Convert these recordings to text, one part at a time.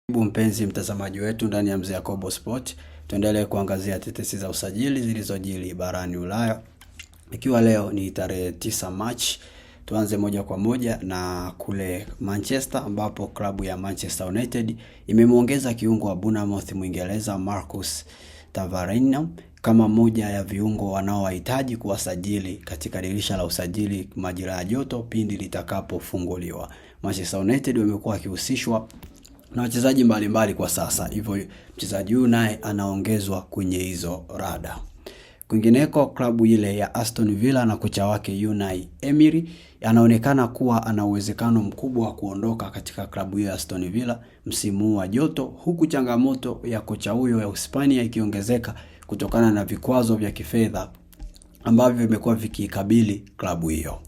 Karibu mpenzi mtazamaji wetu ndani ya Mzee Yakobo Sport. Tuendelee kuangazia tetesi za usajili zilizojiri barani Ulaya. Ikiwa leo ni tarehe 9 March, tuanze moja kwa moja na kule Manchester, ambapo klabu ya Manchester United imemuongeza kiungo wa Bournemouth Mwingereza Marcus Tavernier kama moja ya viungo wanaohitaji kuwasajili katika dirisha la usajili majira ya joto pindi litakapofunguliwa. Manchester United wamekuwa wakihusishwa na wachezaji mbalimbali kwa sasa, hivyo mchezaji huyu naye anaongezwa kwenye hizo rada. Kwingineko, klabu ile ya Aston Villa na kocha wake Unai Emery anaonekana kuwa ana uwezekano mkubwa wa kuondoka katika klabu hiyo ya Aston Villa msimu wa joto, huku changamoto ya kocha huyo ya Hispania ikiongezeka kutokana na vikwazo vya kifedha ambavyo vimekuwa vikikabili klabu hiyo.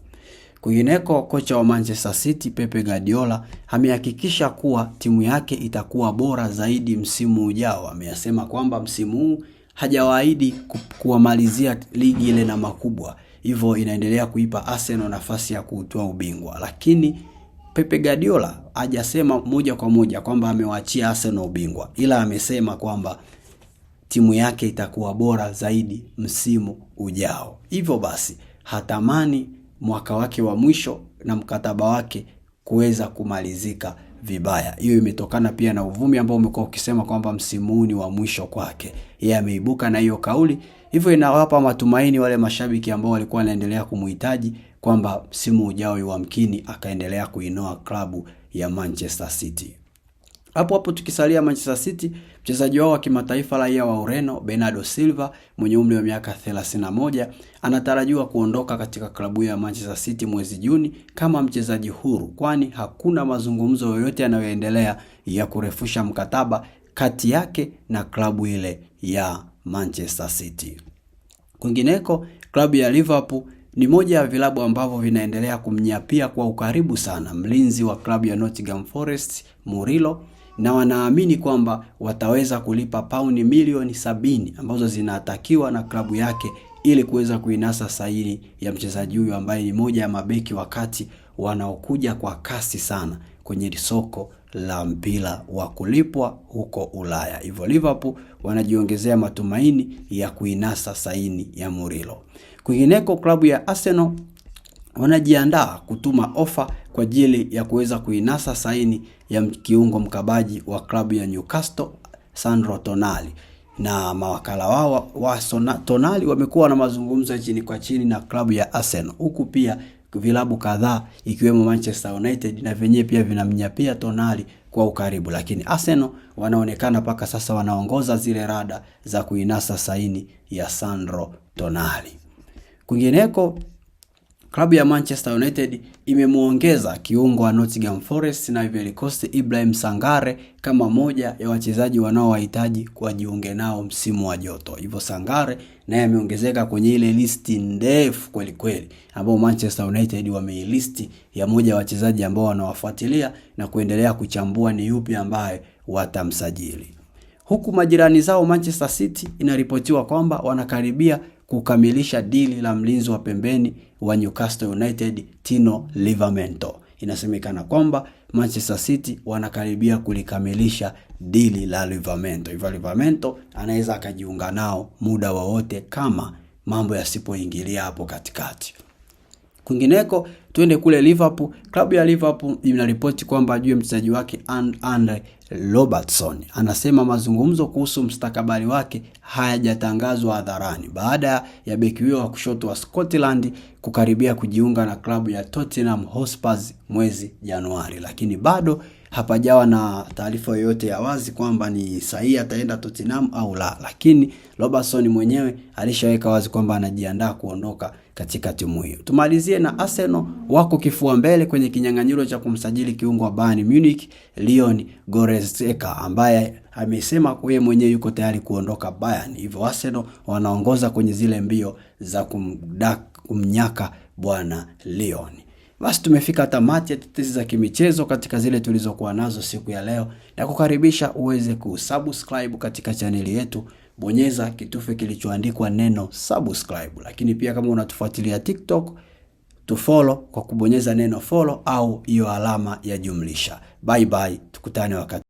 Kwingineko, kocha wa Manchester City Pep Guardiola amehakikisha kuwa timu yake itakuwa bora zaidi msimu ujao. Ameyasema kwamba msimu huu hajawaahidi kuwamalizia ligi ile na makubwa, hivyo inaendelea kuipa Arsenal nafasi ya kutoa ubingwa. Lakini Pep Guardiola hajasema moja kwa moja kwamba amewaachia Arsenal ubingwa, ila amesema kwamba timu yake itakuwa bora zaidi msimu ujao. Hivyo basi hatamani mwaka wake wa mwisho na mkataba wake kuweza kumalizika vibaya. Hiyo imetokana pia na uvumi ambao umekuwa ukisema kwamba msimu ni wa mwisho kwake. Yeye ameibuka na hiyo kauli, hivyo inawapa matumaini wale mashabiki ambao walikuwa wanaendelea kumuhitaji kwamba msimu ujao yamkini akaendelea kuinoa klabu ya Manchester City. Hapo tukisalia Manchester City, mchezaji wao wa kimataifa raia wa Ureno Bernardo Silva mwenye umri wa miaka 31 anatarajiwa kuondoka katika klabu ya Manchester City mwezi Juni kama mchezaji huru, kwani hakuna mazungumzo yoyote yanayoendelea ya kurefusha mkataba kati yake na klabu ile ya Manchester City. Kwingineko, klabu ya Liverpool ni moja ya vilabu ambavyo vinaendelea kumnyapia kwa ukaribu sana mlinzi wa klabu ya Nottingham Forest Murillo, na wanaamini kwamba wataweza kulipa pauni milioni 70 ambazo zinatakiwa na klabu yake ili kuweza kuinasa saini ya mchezaji huyu ambaye ni moja ya mabeki wakati wanaokuja kwa kasi sana kwenye soko la mpira wa kulipwa huko Ulaya. Hivyo Liverpool wanajiongezea matumaini ya kuinasa saini ya Murillo. Kwingineko, klabu ya Arsenal wanajiandaa kutuma ofa kwa ajili ya kuweza kuinasa saini ya kiungo mkabaji wa klabu ya Newcastle Sandro Tonali, na mawakala wao wa Tonali wamekuwa na mazungumzo chini kwa chini na klabu ya Arsenal, huku pia vilabu kadhaa ikiwemo Manchester United na venyewe pia vinamnyapia Tonali kwa ukaribu, lakini Arsenal wanaonekana paka sasa wanaongoza zile rada za kuinasa saini ya Sandro Tonali. Kwingineko, klabu ya Manchester United imemuongeza kiungo wa Nottingham Forest na Ivory Coast Ibrahim Sangare kama moja ya wachezaji wanaowahitaji kujiunga nao msimu wa joto. Hivyo Sangare naye ameongezeka kwenye ile listi ndefu kweli kweli ambao Manchester United wameilisti ya moja ya wachezaji ambao wanawafuatilia na kuendelea kuchambua ni yupi ambaye watamsajili. Huku majirani zao Manchester City inaripotiwa kwamba wanakaribia kukamilisha dili la mlinzi wa pembeni wa Newcastle United Tino Livramento. Inasemekana kwamba Manchester City wanakaribia kulikamilisha dili la Livramento. Hivyo Livramento anaweza akajiunga nao muda wowote kama mambo yasipoingilia hapo katikati. Kwingineko, tuende kule Liverpool. Klabu ya Liverpool inaripoti kwamba juu mchezaji wake Andre Robertson anasema mazungumzo kuhusu mustakabali wake hayajatangazwa hadharani baada ya beki huyo wa kushoto wa Scotland kukaribia kujiunga na klabu ya Tottenham Hotspur mwezi Januari, lakini bado hapajawa na taarifa yoyote ya wazi kwamba ni sahihi ataenda Tottenham au la. Lakini Robertson mwenyewe alishaweka wazi kwamba anajiandaa kuondoka katika timu hiyo. Tumalizie na Arsenal, wako kifua mbele kwenye kinyang'anyiro cha kumsajili kiungo wa Bayern Munich Leon Goretzka, ambaye amesema yeye mwenyewe yuko tayari kuondoka Bayern. Hivyo Arsenal wanaongoza kwenye zile mbio za kumnyaka bwana Leon. Basi tumefika tamati ya tetesi za kimichezo katika zile tulizokuwa nazo siku ya leo, na kukaribisha uweze kusubscribe katika chaneli yetu. Bonyeza kitufe kilichoandikwa neno subscribe, lakini pia kama unatufuatilia TikTok tufollow kwa kubonyeza neno follow au hiyo alama ya jumlisha. Bye bye, tukutane wakati